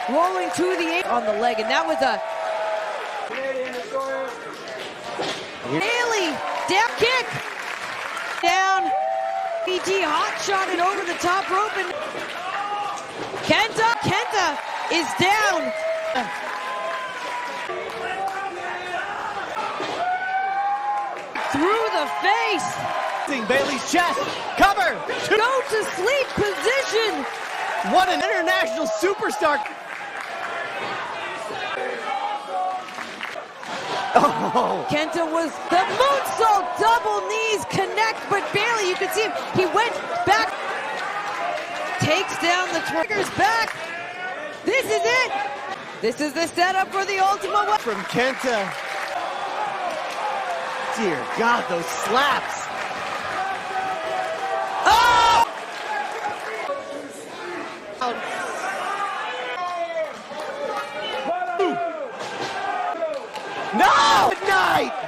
rolling to the on the leg, and that was a Bailey down kick. Down. BT hot shot it over the top rope, and Kenta is down. Through the face. Bailey's chest. Cover. Go to sleep position. What an international superstar. Oh. Kenta was the moonsault, double knees connect, but Bailey, you can see him, he went back, takes down the triggers back. This is it. This is the setup for the Ultimate Weapon. From Kenta. Dear God, those slaps. Oh! No! Good night!